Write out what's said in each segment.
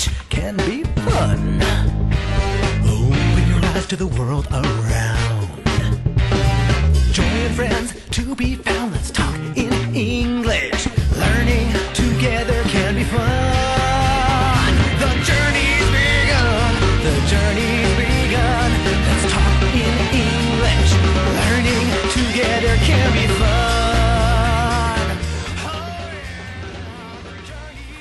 English can be fun. Open your eyes to the world around. Join friends to be found. Let's talk in English. Learning together can be fun. The journey's begun. The journey's begun. Let's talk in English. Learning together can be fun.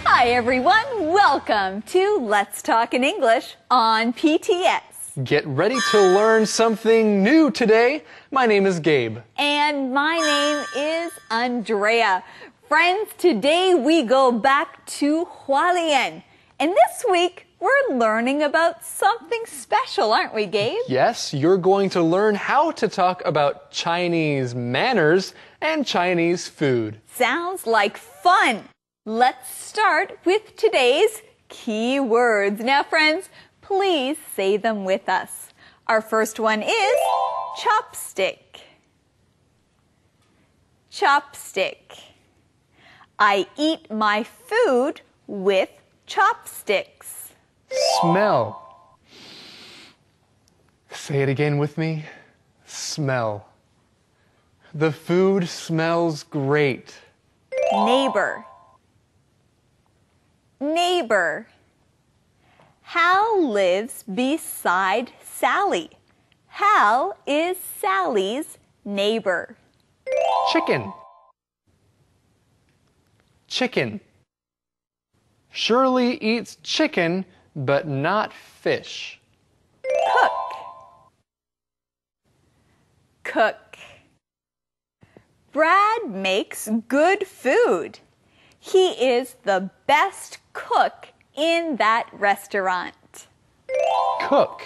Hi everyone, welcome to Let's Talk in English on PTS. Get ready to learn something new today. My name is Gabe. And my name is Andrea. Friends, today we go back to Hualien. And this week we're learning about something special, aren't we, Gabe? Yes, you're going to learn how to talk about Chinese manners and Chinese food. Sounds like fun. Let's start with today's key words. Now, friends, please say them with us. Our first one is chopstick. Chopstick. I eat my food with chopsticks. Smell. Say it again with me. Smell. The food smells great. Neighbor. Neighbor. Hal lives beside Sally. Hal is Sally's neighbor. Chicken. Chicken. Shirley eats chicken, but not fish. Cook. Cook. Brad makes good food. He is the best cook in that restaurant. Cook.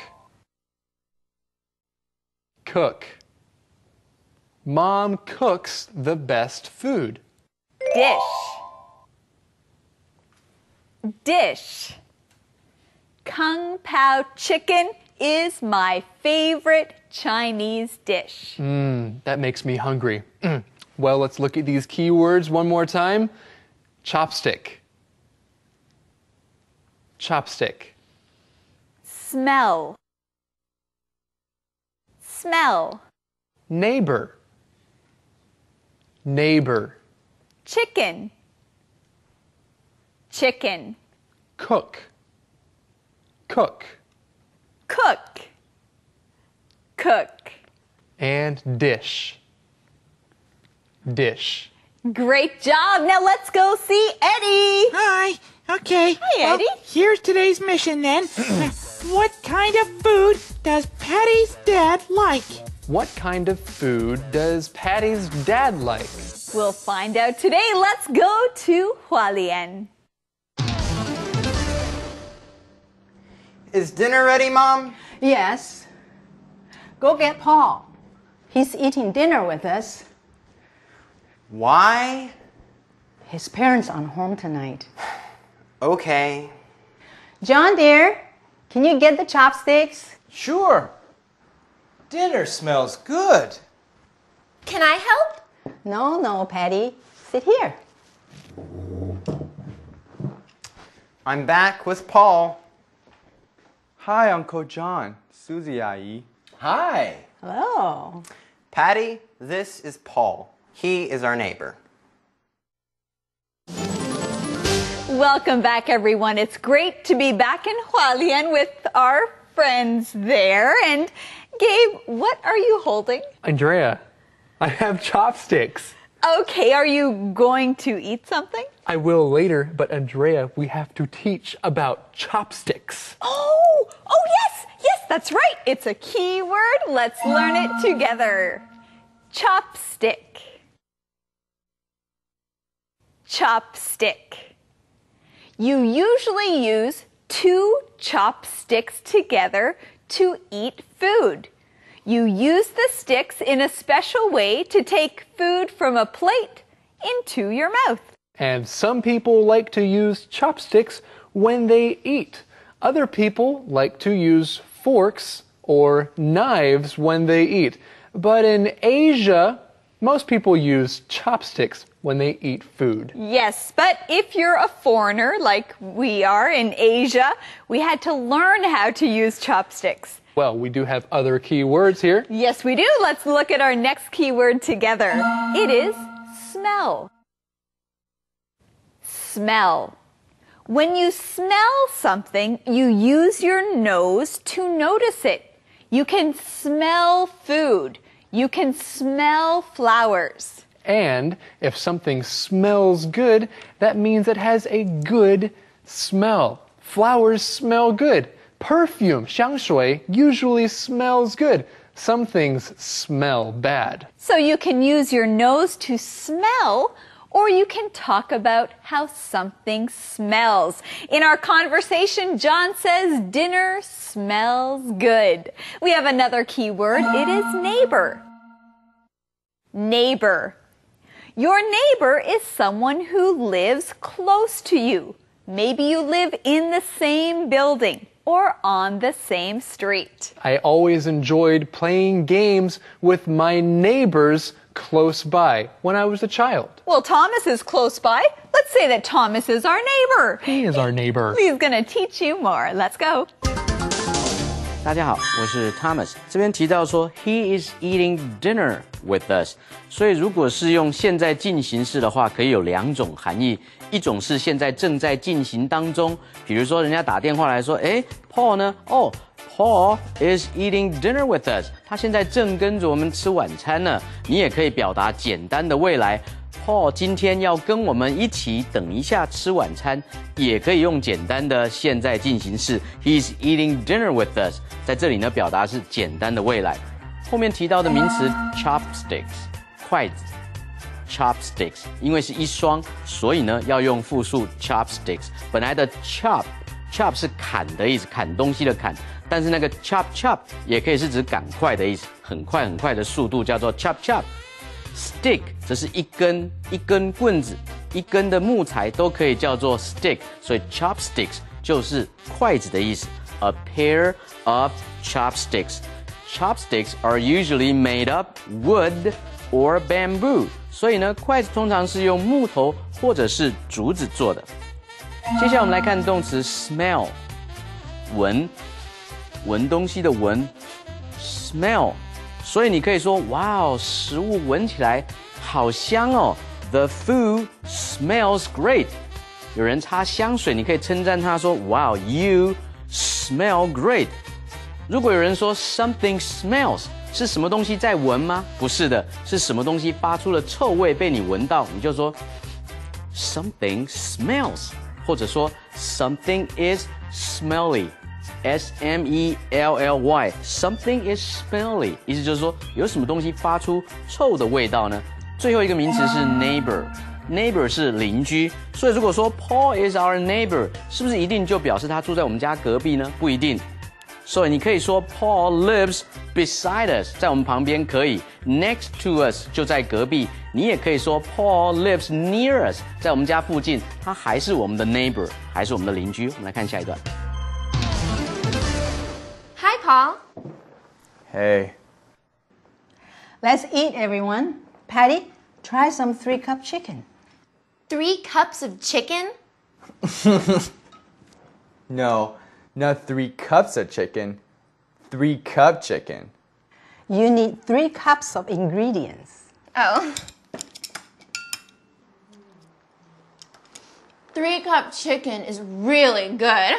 Cook. Mom cooks the best food. Dish. Dish. Kung Pao chicken is my favorite Chinese dish. That makes me hungry. Well, let's look at these keywords one more time. Chopstick. Chopstick. Smell. Smell. Neighbor. Neighbor. Chicken. Chicken. Cook. Cook. Cook. Cook. And dish. Dish. Great job. Now let's go see Eddie. Hi. Okay. Hi, Eddie. Well, here's today's mission then. What kind of food does Patty's dad like? What kind of food does Patty's dad like? We'll find out today. Let's go to Hualien. Is dinner ready, Mom? Yes. Go get Paul. He's eating dinner with us. Why? His parents aren't home tonight. Okay. John, dear, can you get the chopsticks? Sure. Dinner smells good. Can I help? No, Patty. Sit here. I'm back with Paul. Hi, Uncle John. Susie Ai. Hi. Hello. Patty, this is Paul. He is our neighbor. Welcome back, everyone. It's great to be back in Hualien with our friends there. And Gabe, what are you holding? Andrea, I have chopsticks. Okay, are you going to eat something? I will later, but Andrea, we have to teach about chopsticks. Oh, yes, that's right. It's a key word. Let's learn it together. Chopstick. Chopstick. You usually use two chopsticks together to eat food. You use the sticks in a special way to take food from a plate into your mouth. And some people like to use chopsticks when they eat. Other people like to use forks or knives when they eat. But in Asia, most people use chopsticks when they eat food. Yes, but if you're a foreigner like we are in Asia, we had to learn how to use chopsticks. Well, we do have other key words here. Yes, we do. Let's look at our next keyword together. It is smell. Smell. When you smell something, you use your nose to notice it. You can smell food. You can smell flowers. And if something smells good, that means it has a good smell. Flowers smell good. Perfume, 香水, usually smells good. Some things smell bad. So you can use your nose to smell, or you can talk about how something smells. In our conversation, John says dinner smells good. We have another key word. It is neighbor. Neighbor. Your neighbor is someone who lives close to you. Maybe you live in the same building or on the same street. I always enjoyed playing games with my neighbors close by when I was a child. Well, Thomas is close by. Let's say that Thomas is our neighbor. He is our neighbor. He's going to teach you more. Let's go. 大家好，我是 Thomas。这边提到说 he is eating dinner with us， 所以如果是用现在进行式的话，可以有两种含义。一种是现在正在进行当中，比如说人家打电话来说，Paul 呢？哦 ，Paul is eating dinner with us， 他现在正跟着我们吃晚餐呢。你也可以表达简单的未来。Paul 今天要跟我们一起等一下吃晚餐，也可以用简单的现在进行式 He's eating dinner with us。在这里呢，表达是简单的未来。后面提到的名词 chopsticks 筷子 chopsticks， 因为是一双，所以呢要用复数 chopsticks。本来的 chop 是砍的意思，砍东西的砍，但是那个 chop 也可以是指赶快的意思，很快很快的速度叫做 chop。Stick 则是一根棍子，一根的木材都可以叫做 stick， 所以 chopsticks 就是筷子的意思。A pair of chopsticks. Chopsticks are usually made of wood or bamboo. 所以呢，筷子通常是用木头或者是竹子做的。接下来我们来看动词 smell， 闻东西的闻 ，smell。所以你可以说，哇哦，食物闻起来好香哦。The food smells great。有人擦香水，你可以称赞他说，哇哦 ，You smell great。如果有人说 something smells， 是什么东西在闻吗？不是的，是什么东西发出了臭味被你闻到，你就说 something smells， 或者说 something is smelly。S-M-E-L-L-Y Something is smelly 意思就是说有什么东西发出臭的味道呢？最后一个名词是 neighbor 是邻居，所以如果说 Paul is our neighbor 是不是一定就表示他住在我们家隔壁呢？不一定，所以你可以说 Paul lives beside us 在我们旁边可以， next to us 就在隔壁，你也可以说 Paul lives near us 在我们家附近，他还是我们的 neighbor 还是我们的邻居。我们来看下一段。Hi, Paul. Hey. Let's eat, everyone. Patty, try some 3-cup chicken. 3 cups of chicken? No, not 3 cups of chicken. 3-cup chicken. You need 3 cups of ingredients. Oh. 3-cup chicken is really good.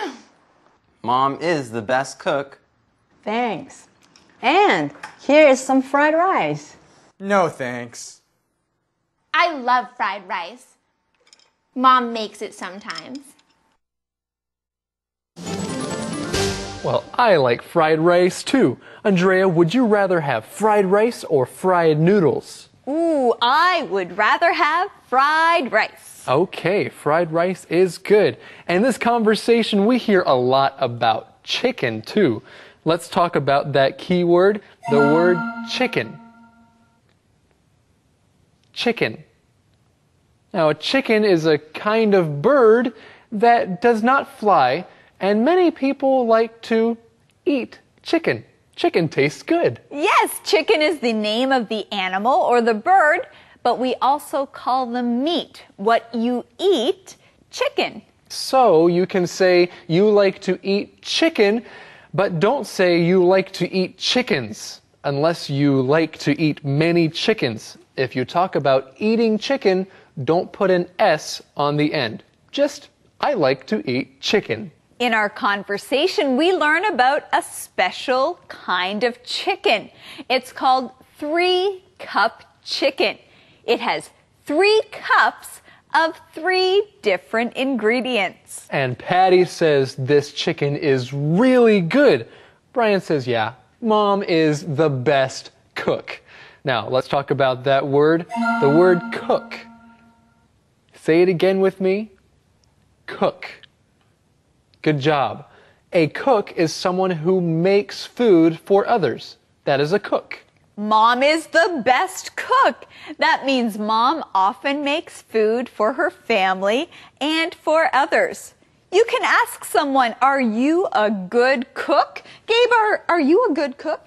Mom is the best cook. Thanks. And here is some fried rice. No thanks. I love fried rice. Mom makes it sometimes. Well, I like fried rice too. Andrea, would you rather have fried rice or fried noodles? Ooh, I would rather have fried rice. Okay, fried rice is good. And in this conversation, we hear a lot about chicken too. Let's talk about that key word, the word chicken. Chicken. Now, a chicken is a kind of bird that does not fly, and many people like to eat chicken. Chicken tastes good. Yes, chicken is the name of the animal or the bird, but we also call them meat. What you eat, chicken. So you can say you like to eat chicken, but don't say you like to eat chickens unless you like to eat many chickens. If you talk about eating chicken, don't put an S on the end. Just, I like to eat chicken. In our conversation, we learn about a special kind of chicken. It's called 3-cup chicken. It has 3 cups of 3 different ingredients. And Patty says this chicken is really good. Brian says, yeah, Mom is the best cook. Now, let's talk about that word, the word cook. Say it again with me. Cook. Good job. A cook is someone who makes food for others. That is a cook. Mom is the best cook. That means Mom often makes food for her family and for others. You can ask someone, are you a good cook? Gabe, are you a good cook?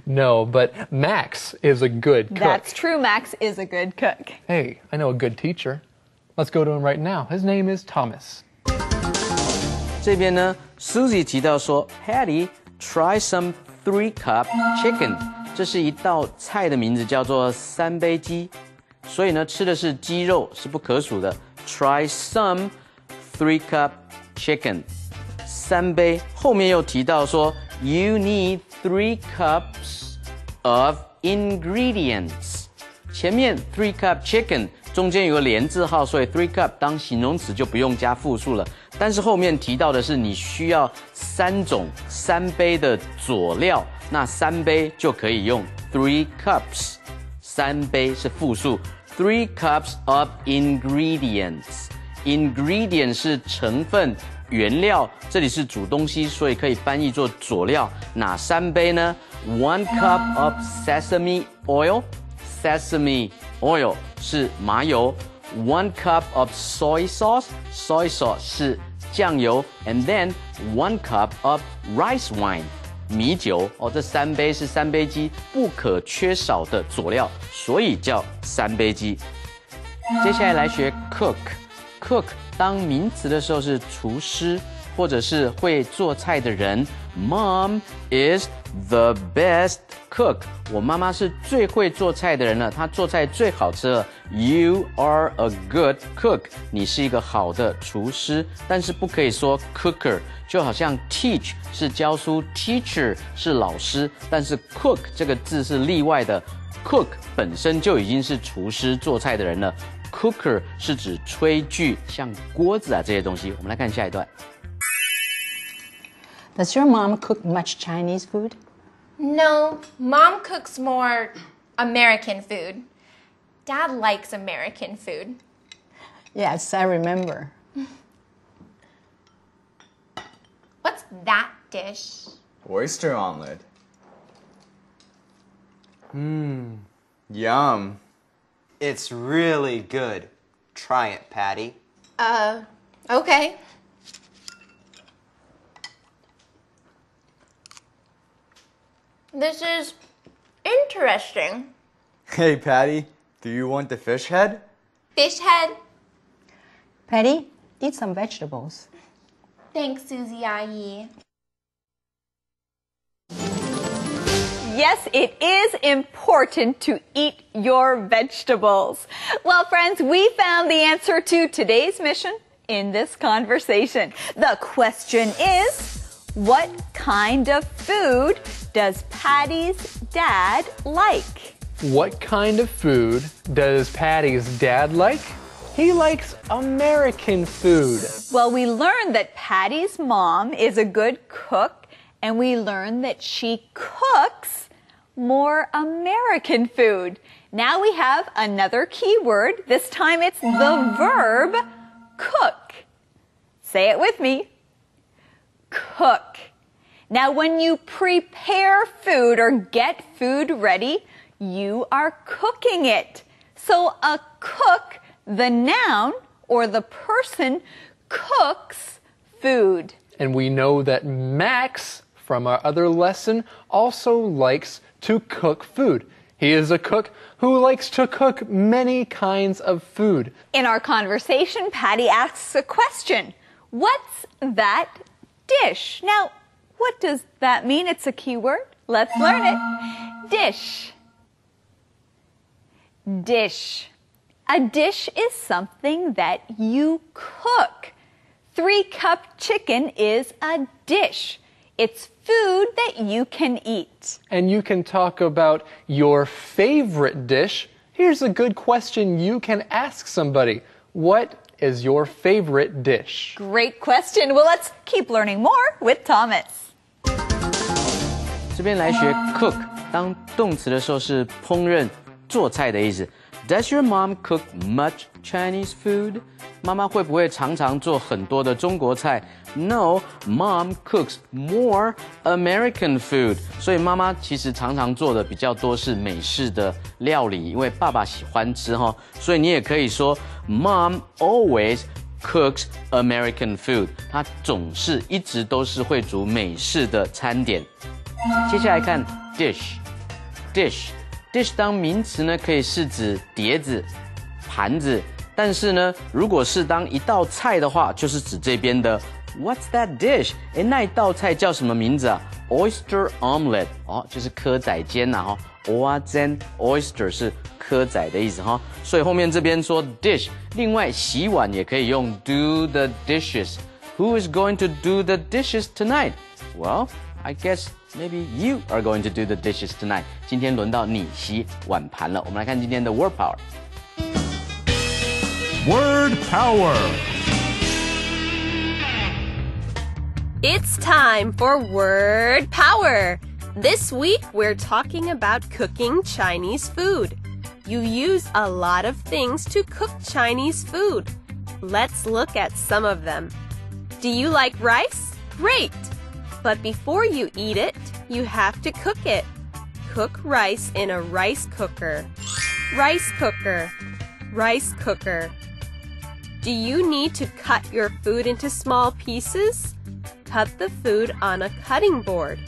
No, but Max is a good cook. That's true, Max is a good cook. Hey, I know a good teacher. Let's go to him right now. His name is Thomas. 这边呢 ，Susie 提到说 ，Patty try some 3-cup chicken， 这是一道菜的名字，叫做3杯鸡。所以呢，吃的是鸡肉，是不可数的。Try some 3-cup chicken， 3杯。后面又提到说 ，You need 3 cups of ingredients。前面 3-cup chicken 中间有个连字号，所以 3 cup 当形容词就不用加复数了。但是后面提到的是你需要3种3杯的佐料，那3杯就可以用 3 cups， 3杯是复数 ，3 cups of ingredients。ingredient 是成分、原料，这里是煮东西，所以可以翻译做佐料。哪3杯呢 ？1 cup of sesame oil。Sesame oil 是麻油 ，1 cup of soy sauce，soy sauce 是酱油 ，and then 1 cup of rice wine 米酒哦，这3杯是3杯鸡不可缺少的佐料，所以叫3杯鸡。接下来来学 cook 当名词的时候是厨师或者是会做菜的人。Mom is the best cook。我妈妈是最会做菜的人了，她做菜最好吃了。You are a good cook。你是一个好的厨师，但是不可以说 cooker， 就好像 teach 是教书 ，teacher 是老师，但是 cook 这个字是例外的。Cook 本身就已经是厨师做菜的人了。Cooker 是指炊具，像锅子啊这些东西。我们来看下一段。Does your mom cook much Chinese food? No, Mom cooks more American food. Dad likes American food. Yes, I remember. What's that dish? Oyster omelet. Yum. It's really good. Try it, Patty. Okay. This is interesting. Hey, Patty, do you want the fish head? Fish head? Patty, eat some vegetables. Thanks, Susie Ayi. Yes, it is important to eat your vegetables. Well, friends, we found the answer to today's mission in this conversation. The question is, what kind of food does Patty's dad like? What kind of food does Patty's dad like? He likes American food. Well, we learned that Patty's mom is a good cook, and we learned that she cooks more American food. Now we have another key word. This time it's the verb cook. Say it with me. Cook. Now, when you prepare food or get food ready, you are cooking it. So a cook, the noun or the person, cooks food. And we know that Max, from our other lesson, also likes to cook food. He is a cook who likes to cook many kinds of food. In our conversation, Patty asks a question. What's that dish? Now, what does that mean? It's a key word. Let's learn it. Dish. Dish. A dish is something that you cook. 3-cup chicken is a dish. It's food that you can eat. And you can talk about your favorite dish. Here's a good question you can ask somebody. What is your favorite dish? Great question. Well, let's keep learning more with Thomas. 这边来学 cook， 当动词的时候是烹饪、做菜的意思。Does your mom cook much Chinese food? 妈妈会不会常常做很多的中国菜 ？No, mom cooks more American food. 所以妈妈其实常常做的比较多是美式的料理，因为爸爸喜欢吃哈，所以你也可以说 Mom always cooks American food. 她总是一直都是会煮美式的餐点。接下来看 dish。dish 当名词呢，可以是指碟子、盘子，但是呢，如果是当一道菜的话，就是指这边的 What's that dish？ 哎，那一道菜叫什么名字啊 ？Oyster omelette 哦，就是蚵仔煎呐哈。蚵仔煎 oyster 是蚵仔的意思哈，所以后面这边说 dish。另外洗碗也可以用 do the dishes。Who is going to do the dishes tonight? Well, I guess maybe you are going to do the dishes tonight. 今天轮到你洗碗盘了。我们来看今天的 word power。Word power. It's time for word power. This week we're talking about cooking Chinese food. You use a lot of things to cook Chinese food. Let's look at some of them. Do you like rice? Great! But before you eat it, you have to cook it. Cook rice in a rice cooker. Rice cooker. Rice cooker. Do you need to cut your food into small pieces? Cut the food on a cutting board.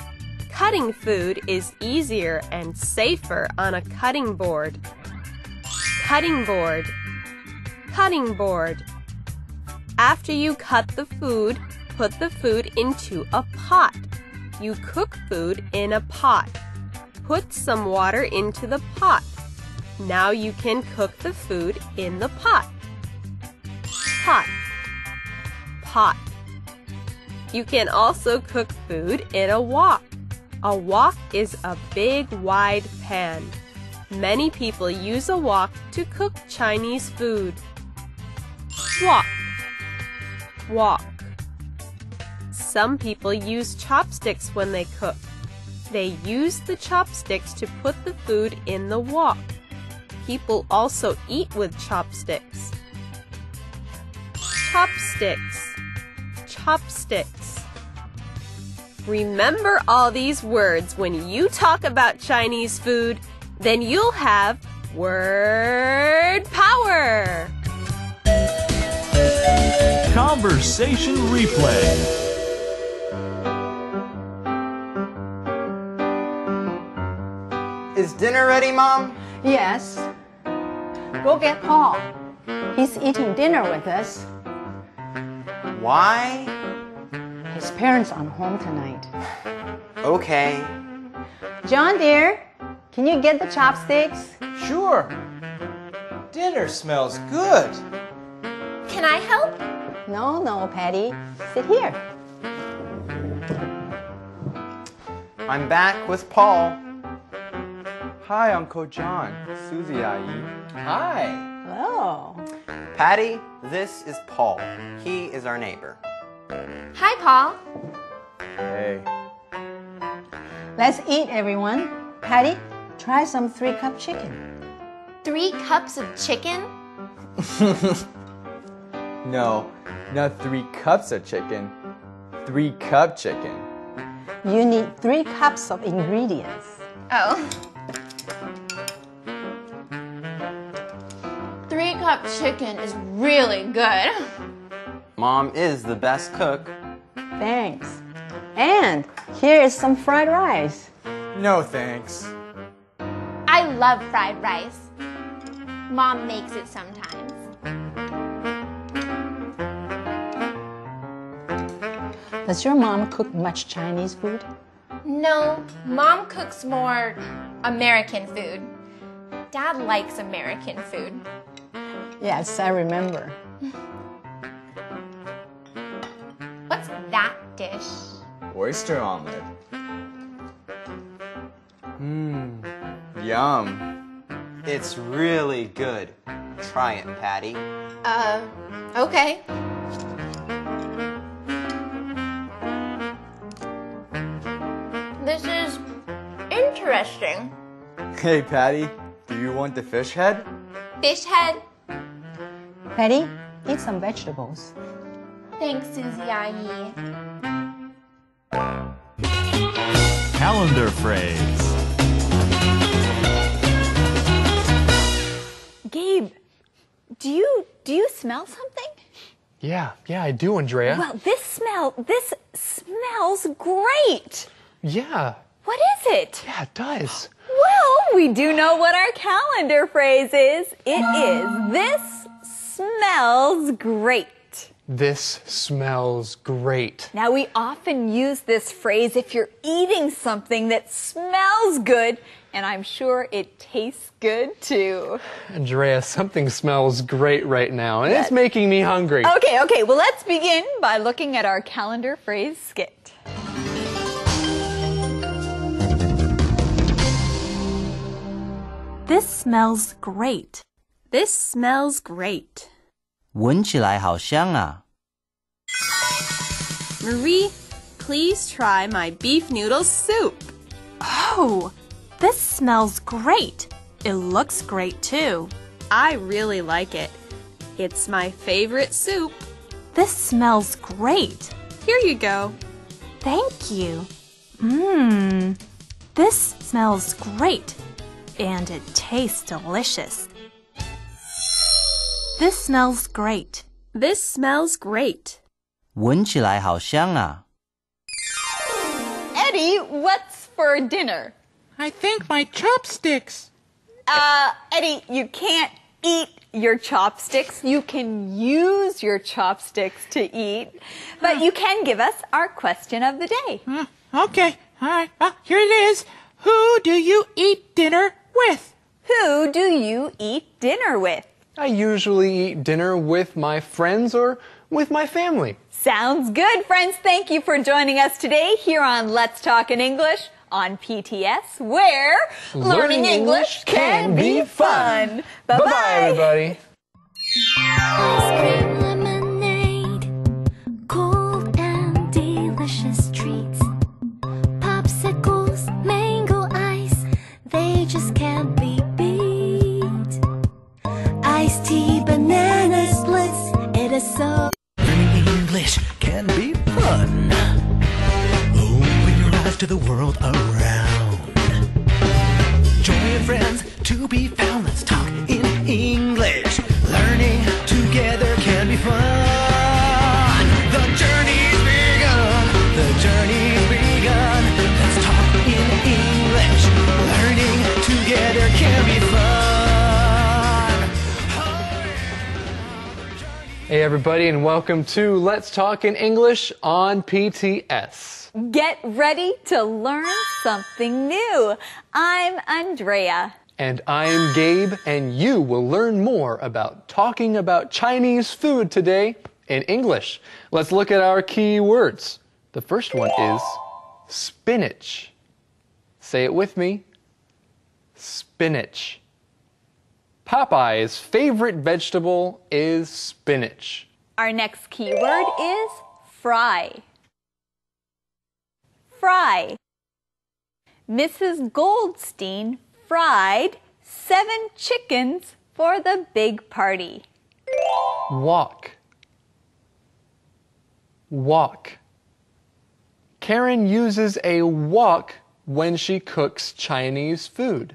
Cutting food is easier and safer on a cutting board. Cutting board. Cutting board. After you cut the food, put the food into a pot. You cook food in a pot. Put some water into the pot. Now you can cook the food in the pot. Pot. Pot. You can also cook food in a wok. A wok is a big, wide pan. Many people use a wok to cook Chinese food. Wok. Wok. Some people use chopsticks when they cook. They use the chopsticks to put the food in the wok. People also eat with chopsticks. Chopsticks. Chopsticks. Remember all these words when you talk about Chinese food, then you'll have word power. Conversation replay. Is dinner ready, Mom? Yes. Go get Paul. He's eating dinner with us. Why? His parents aren't home tonight. Okay. John, dear, can you get the chopsticks? Sure. Dinner smells good. Can I help? No, Patty. Sit here. I'm back with Paul. Hi, Uncle John. Susie 阿姨. Hi. Hello. Patty, this is Paul. He is our neighbor. Hi, Paul. Hey. Let's eat, everyone. Patty, try some 3-cup chicken. 3 cups of chicken? No, not 3 cups of chicken. 3-cup chicken. You need 3 cups of ingredients. Oh. 3-cup chicken is really good. Mom is the best cook. Thanks. And here is some fried rice. No thanks. I love fried rice. Mom makes it sometimes. Does your mom cook much Chinese food? No, Mom cooks more American food. Dad likes American food. Yes, I remember. What's that dish? Oyster omelet. Yum. It's really good. Try it, Patty. Okay. This is interesting. Hey, Patty, do you want the fish head? Fish head? Patty, eat some vegetables. Thanks, Susie Ayi. Calendar phrase. Gabe, do you smell something? Yeah, I do, Andrea. Well, this smells great. Yeah. What is it? Yeah, it does. Well, we do know what our calendar phrase is. It is, this smells great. This smells great. Now, we often use this phrase if you're eating something that smells good, and I'm sure it tastes good too. Andrea, something smells great right now, and it's making me hungry. Okay, well, let's begin by looking at our calendar phrase skit. This smells great. This smells great. 闻起来好香啊。 Marie, please try my beef noodle soup. Oh, this smells great. It looks great too. I really like it. It's my favorite soup. This smells great. Here you go. Thank you. This smells great. And it tastes delicious. This smells great. This smells great. 闻起来好香啊。 Eddie, what's for dinner? I think my chopsticks. Eddie, you can't eat your chopsticks. You can use your chopsticks to eat. But you can give us our question of the day. Okay, all right. Well, here it is. Who do you eat dinner with? Who do you eat dinner with? I usually eat dinner with my friends or with my family. Sounds good, friends. Thank you for joining us today here on Let's Talk in English on PTS, where learning English can be fun. Bye-bye, everybody. Ice cream lemonade, cold and delicious treats. Popsicles, mango ice, they just can't be beat. Iced tea, banana splits, it is so... Learning English can be fun. Open your eyes to the world around. Joy and friends to be found. Let's talk in English. Learning together can be fun. The journey's begun. The journey's begun. Let's talk in English. Learning together can be fun. Hey, everybody, and welcome to Let's Talk in English on PTS. Get ready to learn something new. I'm Andrea. And I'm Gabe, and you will learn more about talking about Chinese food today in English. Let's look at our key words. The first one is spinach. Say it with me. Spinach. Popeye's favorite vegetable is spinach. Our next keyword is fry. Fry. Mrs. Goldstein fried 7 chickens for the big party. Walk. Walk. Karen uses a wok when she cooks Chinese food.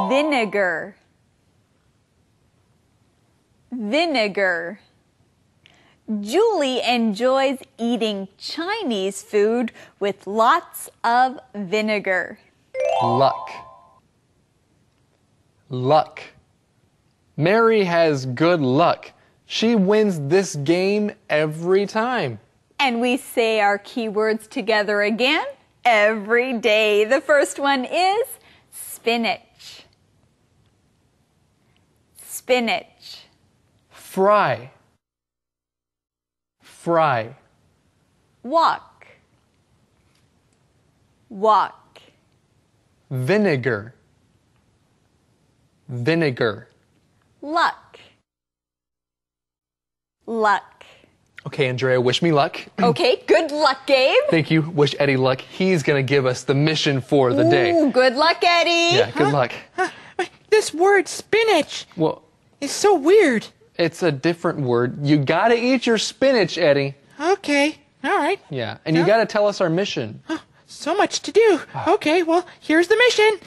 Vinegar. Vinegar. Julie enjoys eating Chinese food with lots of vinegar. Luck. luck. Mary has good luck. She wins this game every time. And we say our keywords together again every day. The first one is spinach. Spinach. Fry. Fry. Walk. Walk. Vinegar. Vinegar. Luck. Luck. Okay, Andrea, wish me luck. Okay, good luck, Gabe. Thank you. Wish Eddie luck. He's going to give us the mission for the day. Ooh, good luck, Eddie. Yeah, good luck. This word spinach Well, is so weird. it's a different word. You got to eat your spinach, Eddie. Okay, all right. Yeah, and you got to tell us our mission. So much to do. Okay, well, here's the mission.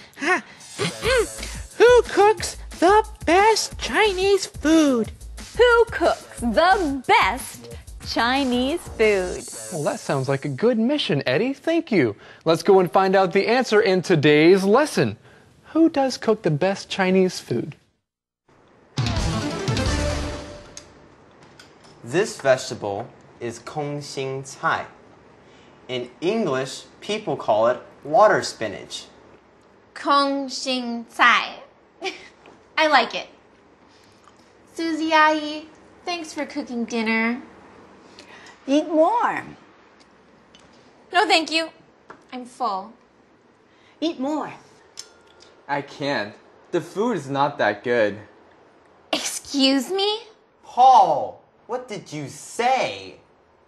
Who cooks the best Chinese food? Who cooks the best Chinese food? Well, that sounds like a good mission, Eddie. Thank you. Let's go and find out the answer in today's lesson. Who does cook the best Chinese food? This vegetable is 空心菜. In English, people call it water spinach. 空心菜. I like it. Susie阿姨, thanks for cooking dinner. Eat more. No, thank you. I'm full. Eat more. I can't. The food is not that good. Excuse me? Paul, what did you say?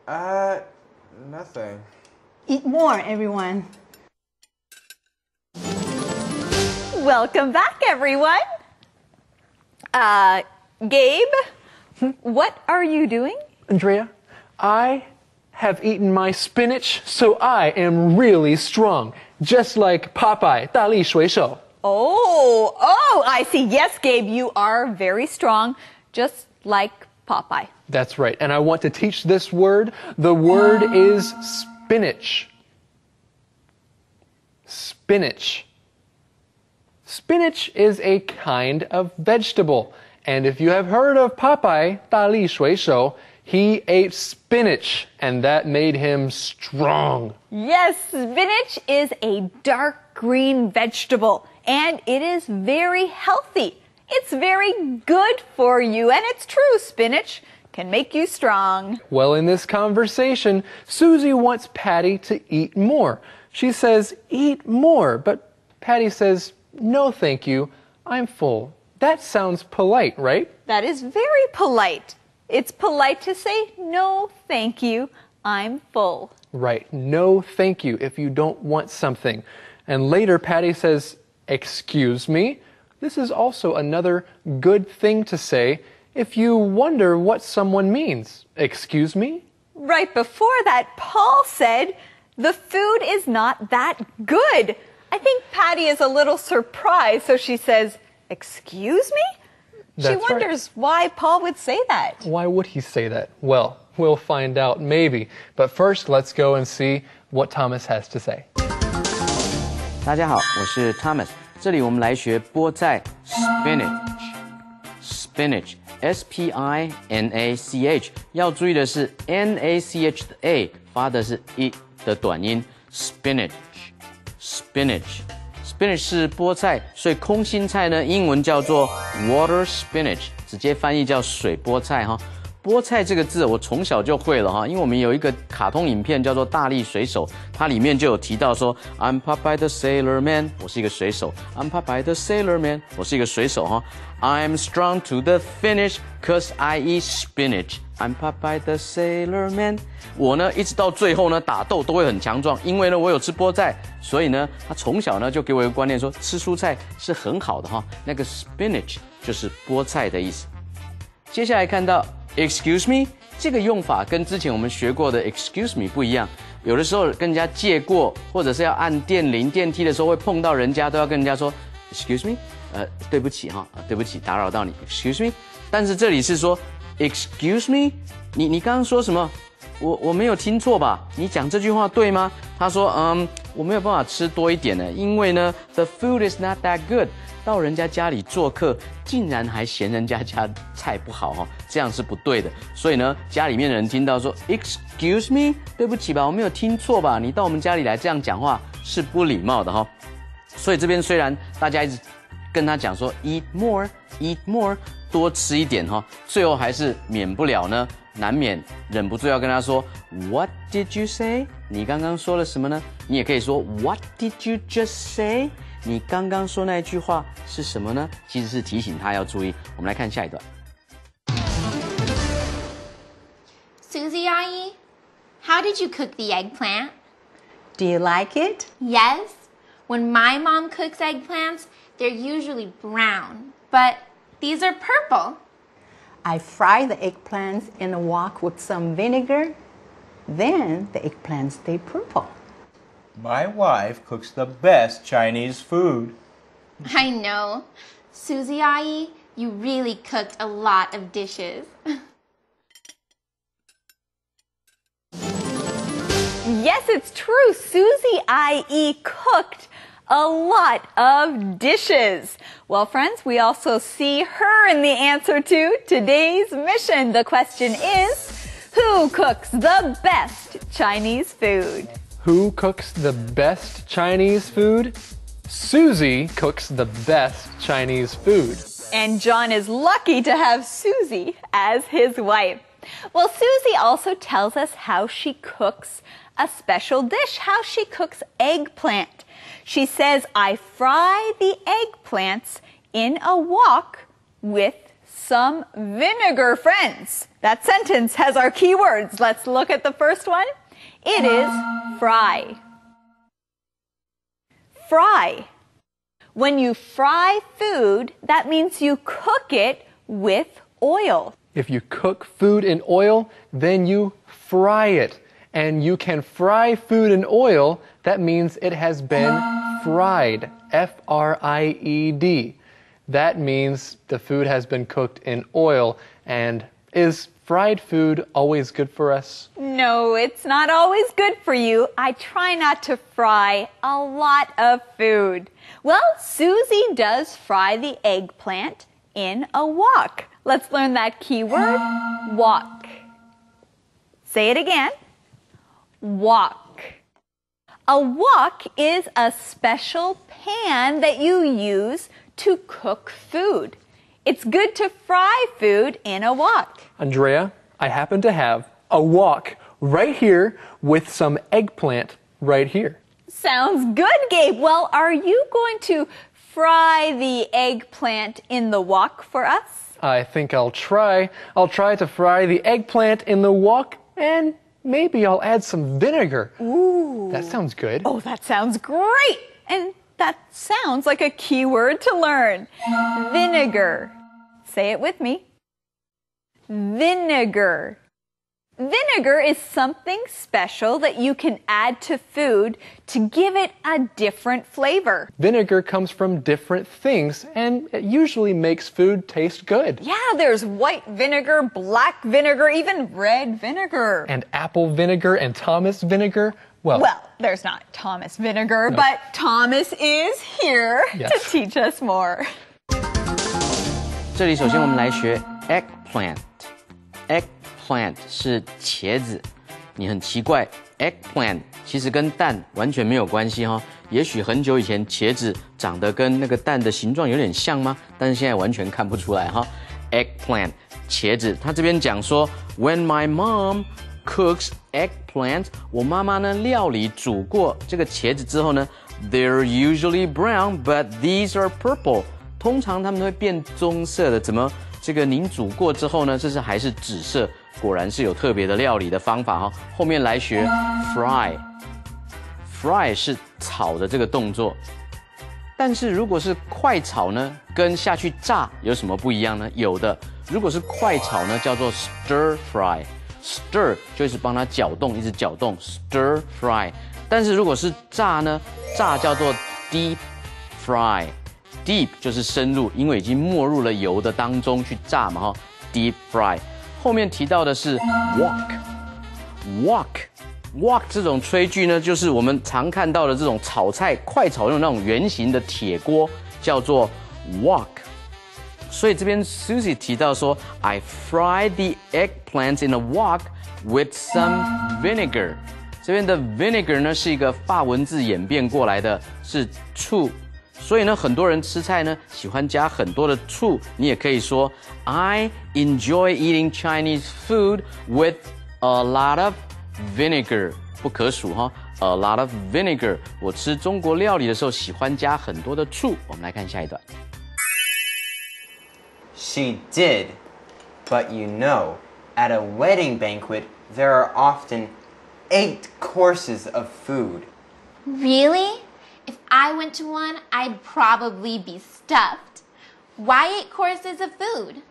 Nothing. Eat more, everyone. Welcome back, everyone. Gabe, what are you doing? Andrea, I have eaten my spinach, so I am really strong. Just like Popeye, 大力水手. Oh, I see. Yes, Gabe, you are very strong, just like Popeye. That's right. And I want to teach this word. The word is spinach. Spinach. Spinach is a kind of vegetable. And if you have heard of Popeye, 大力水手, he ate spinach, and that made him strong. Yes, spinach is a dark green vegetable, and it is very healthy. It's very good for you, and it's true, spinach can make you strong. Well, in this conversation, Susie wants Patty to eat more. She says, eat more, but Patty says, no, thank you, I'm full. That sounds polite, right? That is very polite. It's polite to say, no, thank you, I'm full. Right, no, thank you if you don't want something. And later, Patty says, excuse me. This is also another good thing to say if you wonder what someone means. Excuse me? Right before that, Paul said, the food is not that good. I think Patty is a little surprised, so she says, excuse me? She wonders why Paul would say that. Why would he say that? Well, we'll find out maybe. But first, let's go and see what Thomas has to say. 大家好，我是 Thomas。这里我们来学菠菜 spinach S-P-I-N-A-C-H。要注意的是 N-A-C-H 的 A 发的是 E 的短音 spinach。Spinach 是菠菜，所以空心菜呢，英文叫做 water spinach， 直接翻译叫水菠菜哈。菠菜这个字我从小就会了哈，因为我们有一个卡通影片叫做《大力水手》，它里面就有提到说 I'm Popeye the Sailor Man， 我是一个水手。I'm Popeye the Sailor Man， 我是一个水手哈。I'm strong to the finish cause I eat spinach。I'm Popeye the Sailor Man。我呢一直到最后呢打斗都会很强壮，因为呢我有吃菠菜，所以呢他从小呢就给我一个观念说吃蔬菜是很好的哈。那个 spinach 就是菠菜的意思。接下来看到 excuse me 这个用法跟之前我们学过的 excuse me 不一样，有的时候跟人家借过，或者是要按电铃电梯的时候会碰到人家，都要跟人家说 excuse me， 对不起哈，对不起打扰到你 excuse me。但是这里是说 excuse me， 你刚刚说什么？我没有听错吧？你讲这句话对吗？他说我没有办法吃多一点呢，因为呢 the food is not that good。到人家家里做客，竟然还嫌人家家菜不好哈，这样是不对的。所以呢，家里面的人听到说 Excuse me， 对不起吧，我没有听错吧？你到我们家里来这样讲话是不礼貌的哈。所以这边虽然大家一直跟他讲说 Eat more， 多吃一点哈，最后还是免不了呢，难免忍不住要跟他说 What did you say？ 你刚刚说了什么呢？你也可以说 What did you just say？你刚刚说那一句话是什么呢？其实是提醒他要注意。我们来看下一段。Susie 阿姨 how did you cook the eggplant? Do you like it? Yes. When my mom cooks eggplants, they're usually brown, but these are purple. I fry the eggplants in a wok with some vinegar. Then the eggplants stay purple. My wife cooks the best Chinese food. I know. Susie 阿姨 you really cooked a lot of dishes. Yes, it's true. Susie IE cooked a lot of dishes. Well, friends, we also see her in the answer to today's mission. The question is, who cooks the best Chinese food? Who cooks the best Chinese food? Susie cooks the best Chinese food. And John is lucky to have Susie as his wife. Well, Susie also tells us how she cooks a special dish, how she cooks eggplant. She says, I fry the eggplants in a wok with some vinegar. Friends, that sentence has our key words. Let's look at the first one. It is fry. Fry. When you fry food, that means you cook it with oil. If you cook food in oil, then you fry it. And you can fry food in oil, that means it has been fried. F-R-I-E-D. That means the food has been cooked in oil. And is fried food always good for us? No, it's not always good for you. I try not to fry a lot of food. Well, Susie does fry the eggplant in a wok. Let's learn that key word, wok. Say it again. Wok. A wok is a special pan that you use to cook food. It's good to fry food in a wok. Andrea, I happen to have a wok right here with some eggplant right here. Sounds good, Gabe. Well, are you going to fry the eggplant in the wok for us? I think I'll try. I'll try to fry the eggplant in the wok, and maybe I'll add some vinegar. Ooh. That sounds good. Oh, that sounds great. And that sounds like a key word to learn. Vinegar. Say it with me. Vinegar. Vinegar is something special that you can add to food to give it a different flavor. Vinegar comes from different things, and it usually makes food taste good. Yeah, there's white vinegar, black vinegar, even red vinegar. And apple vinegar and Thomas vinegar. Well, there's not Thomas vinegar, but Thomas is here to teach us more. 这里首先我们来学 eggplant。Eggplant 是茄子，你很奇怪 ，eggplant 其实跟蛋完全没有关系哈。也许很久以前茄子长得跟那个蛋的形状有点像吗？但是现在完全看不出来哈。Eggplant 茄子，他这边讲说 ，When my mom cooks eggplant， 我妈妈呢料理煮过这个茄子之后呢 ，they're usually brown, but these are purple。通常它们会变棕色的，怎么？这个您煮过之后呢，这是还是紫色，果然是有特别的料理的方法哈。后面来学 fry 是炒的这个动作，但是如果是快炒呢，跟下去炸有什么不一样呢？有的，如果是快炒呢，叫做 stir fry，stir 就是帮它搅动，一直搅动 stir fry。但是如果是炸呢，炸叫做 deep fry。Deep 就是深入，因为已经没入了油的当中去炸嘛哈。Deep fry， 后面提到的是 wok， Wok 这种炊具呢，就是我们常看到的这种炒菜快炒用那种圆形的铁锅，叫做 wok。所以这边 Susie 提到说 ，I fried the eggplants in a wok with some vinegar。这边的 vinegar 呢是一个法文字演变过来的，是醋。所以呢，很多人吃菜呢喜欢加很多的醋。你也可以说 I enjoy eating Chinese food with a lot of vinegar， 不可数哈 ，a lot of vinegar。我吃中国料理的时候喜欢加很多的醋。我们来看下一段。She did, but you know, at a wedding banquet, there are often 8 courses of food. Really? If I went to one, I'd probably be stuffed. Why 8 courses of food?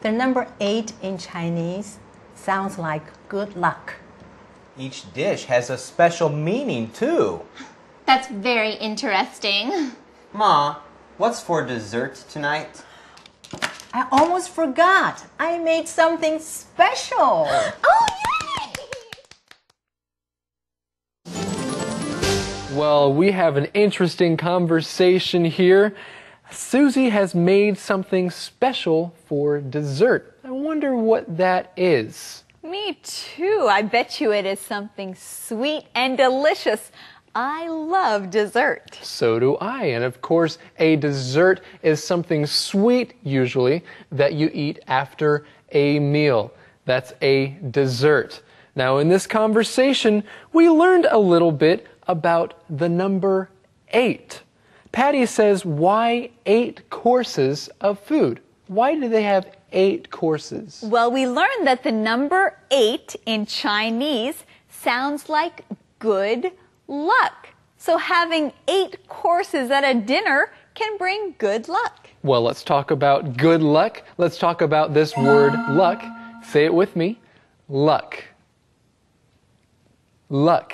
The number 8 in Chinese sounds like good luck. Each dish has a special meaning too. That's very interesting. Ma, what's for dessert tonight? I almost forgot. I made something special. Oh, Well, we have an interesting conversation here. Susie has made something special for dessert. I wonder what that is. Me too. I bet you it is something sweet and delicious. I love dessert. So do I. And of course, a dessert is something sweet, usually, that you eat after a meal. That's a dessert. Now, in this conversation, we learned a little bit about the number 8. Patty says, why 8 courses of food? Why do they have 8 courses? Well, we learned that the number 8 in Chinese sounds like good luck. So having 8 courses at a dinner can bring good luck. Well, let's talk about good luck. Let's talk about this word luck. Say it with me. Luck. Luck.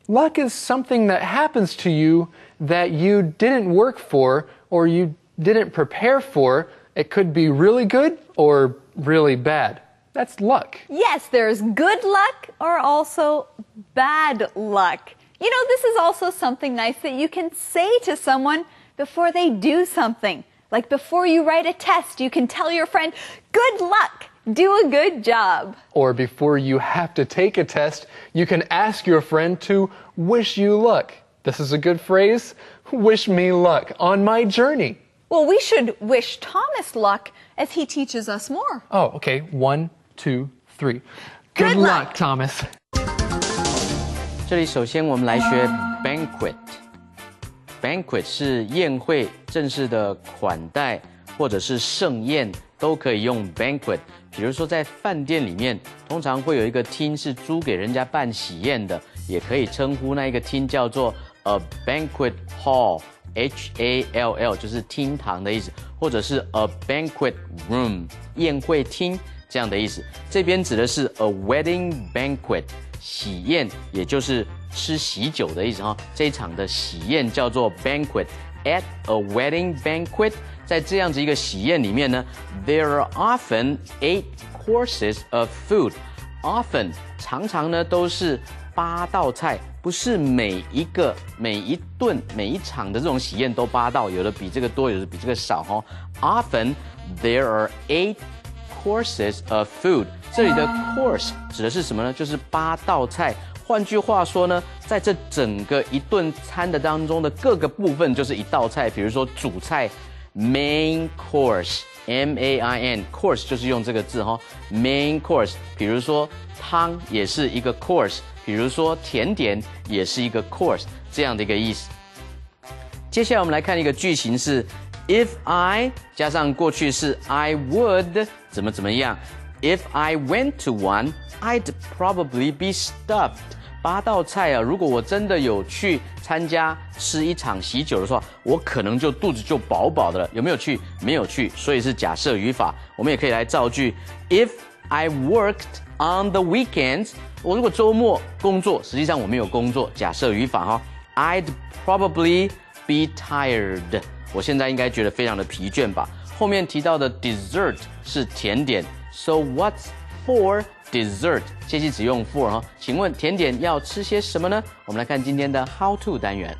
Luck is something that happens to you that you didn't work for or you didn't prepare for. It could be really good or really bad. That's luck. Yes, there's good luck or also bad luck. You know, this is also something nice that you can say to someone before they do something. Like before you write a test, you can tell your friend, good luck. Do a good job. Or before you have to take a test, you can ask your friend to wish you luck. This is a good phrase. Wish me luck on my journey. Well, we should wish Thomas luck as he teaches us more. Oh, okay. 1, 2, 3. Good luck, Thomas. 这里首先我们来学 banquet。banquet 是宴会、正式的款待或者是盛宴都可以用 banquet。比如说在饭店里面，通常会有一个厅是租给人家办喜宴的，也可以称呼那一个厅叫做 a banquet hall。H-A-L-L 就是厅堂的意思，或者是 a banquet room 宴会厅这样的意思。这边指的是 a wedding banquet 喜宴，也就是吃喜酒的意思哈。这一场的喜宴叫做 banquet。At a wedding banquet， 在这样子一个喜宴里面呢 ，there are often 8 courses of food。often 常常呢都是8道菜。不是每一顿、每一场的这种喜宴都8道，有的比这个多，有的比这个少哦。Often there are 8 courses of food。这里的 course 指的是什么呢？就是8道菜。换句话说呢，在这整个一顿餐的当中的各个部分就是一道菜。比如说主菜 main course。M-A-I-N course 就是用这个字哈 ，main course。比如说汤也是一个 course， 比如说甜点也是一个 course， 这样的一个意思。接下来我们来看一个句型是 if I 加上过去式 I would 怎么样 ？If I went to one, I'd probably be stuffed。8道菜啊，如果我真的有去参加吃一场喜酒的话，我可能就肚子就饱饱的了。有没有去？没有去，所以是假设语法。我们也可以来造句 ：If I worked on the weekends， 我如果周末工作，实际上我没有工作，假设语法哈。I'd probably be tired。我现在应该觉得非常的疲倦吧。后面提到的 dessert 是甜点 ，So what's for dessert， 介系只用 for 哈。请问甜点要吃些什么呢？我们来看今天的 How to 单元。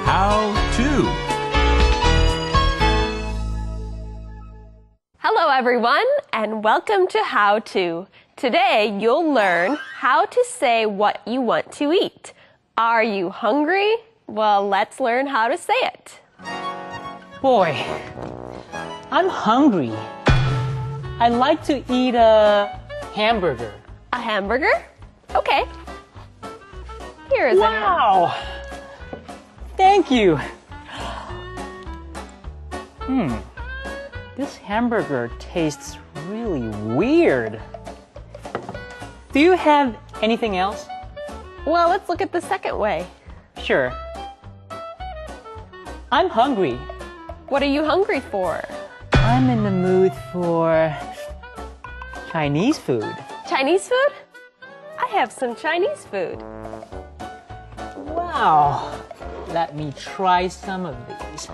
How to. Hello, everyone, and welcome to How To. Today, you'll learn how to say what you want to eat. Are you hungry? Well, let's learn how to say it. Boy, I'm hungry. I'd like to eat a hamburger. A hamburger? Okay. Here is Wow! Thank you. This hamburger tastes really weird. Do you have anything else? Well, let's look at the second way. Sure. I'm hungry. What are you hungry for? I'm in the mood for Chinese food. Chinese food? I have some Chinese food. Wow. Let me try some of these.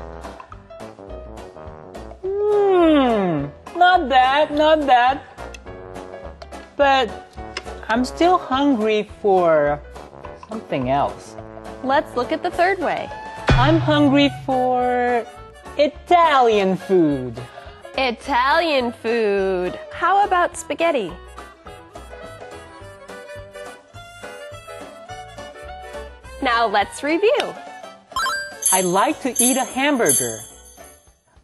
Not bad. But I'm still hungry for something else. Let's look at the third way. I'm hungry for Italian food. Italian food. How about spaghetti? Now let's review. I'd like to eat a hamburger.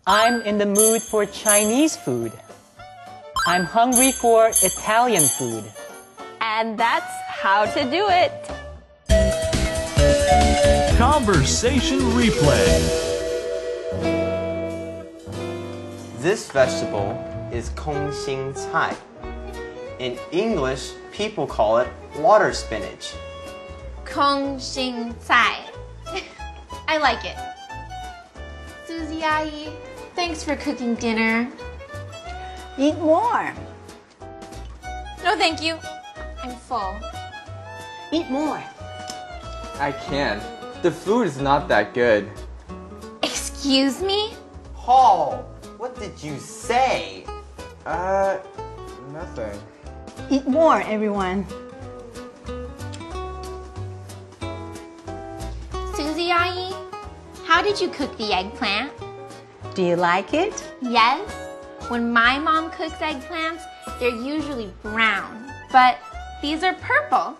I'm in the mood for Chinese food. I'm hungry for Italian food. And that's how to do it. Conversation replay. This vegetable is 空心菜. In English, people call it water spinach. 空心菜. I like it. Susie 阿姨, thanks for cooking dinner. Eat more. No, thank you. I'm full. Eat more. I can't. The food is not that good. Excuse me? Paul, what did you say? Nothing. Eat more, everyone. Susie 阿姨, how did you cook the eggplant? Do you like it? Yes. When my mom cooks eggplants, they're usually brown, but these are purple.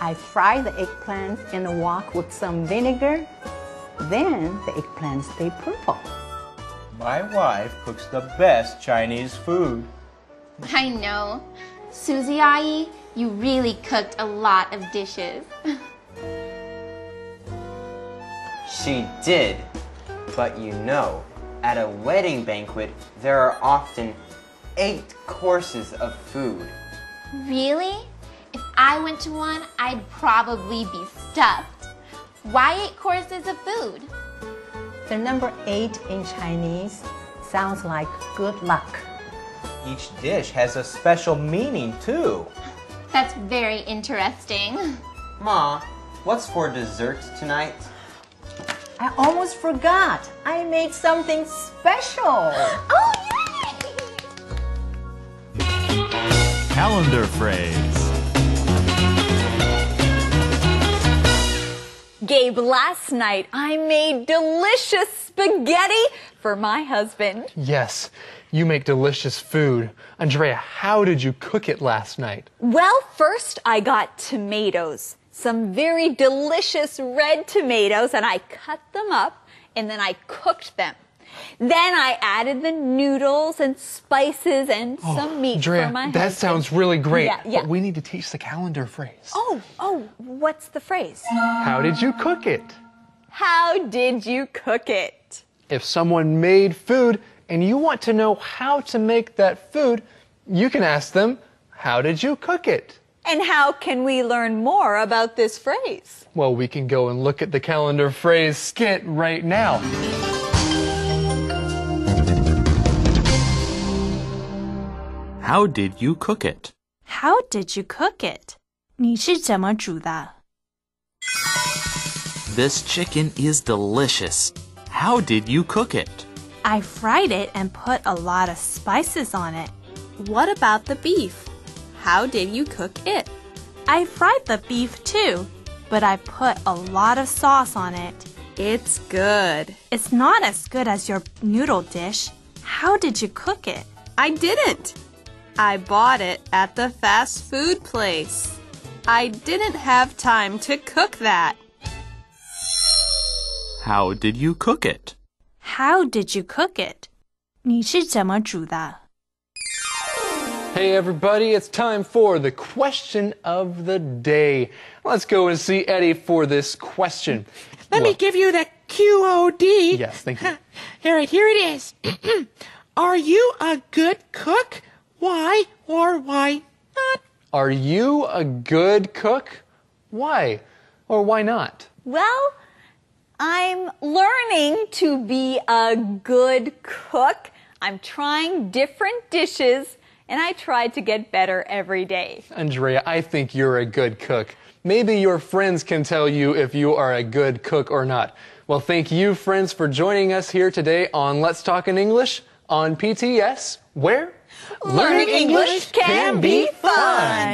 I fry the eggplants in a wok with some vinegar. Then the eggplants stay purple. My wife cooks the best Chinese food. I know. Susie 阿姨, you really cooked a lot of dishes. She did. But you know, at a wedding banquet, there are often 8 courses of food. Really? If I went to one, I'd probably be stuffed. Why 8 courses of food? The number 8 in Chinese sounds like good luck. Each dish has a special meaning too. That's very interesting. Ma, what's for dessert tonight? I almost forgot. I made something special. Oh, yay! Calendar phrase. Gabe, last night I made delicious spaghetti for my husband. Yes, you make delicious food. Andrea, how did you cook it last night? Well, first I got tomatoes, some very delicious red tomatoes, and I cut them up and then I cooked them. Then I added the noodles and spices and some meat Andrea, for my husband. that sounds really great. Yeah. But we need to teach the calendar phrase. Oh, what's the phrase? How did you cook it? How did you cook it? If someone made food and you want to know how to make that food, you can ask them, how did you cook it? And how can we learn more about this phrase? Well, we can go and look at the calendar phrase skit right now. How did you cook it? How did you cook it? 你是怎么煮的? This chicken is delicious. How did you cook it? I fried it and put a lot of spices on it. What about the beef? How did you cook it? I fried the beef too, but I put a lot of sauce on it. It's good. It's not as good as your noodle dish. How did you cook it? I didn't. I bought it at the fast food place. I didn't have time to cook that. How did you cook it? How did you cook it? 你是怎么煮的? Hey everybody, it's time for the question of the day. Let's go and see Eddie for this question. Let me give you the QOD. Yes, thank you. All right, here it is. Are you a good cook? Why or why not? Are you a good cook? Why or why not? Well, I'm learning to be a good cook. I'm trying different dishes, and I try to get better every day. Andrea, I think you're a good cook. Maybe your friends can tell you if you are a good cook or not. Well, thank you, friends, for joining us here today on Let's Talk in English on PTS, where Learning English can be fun.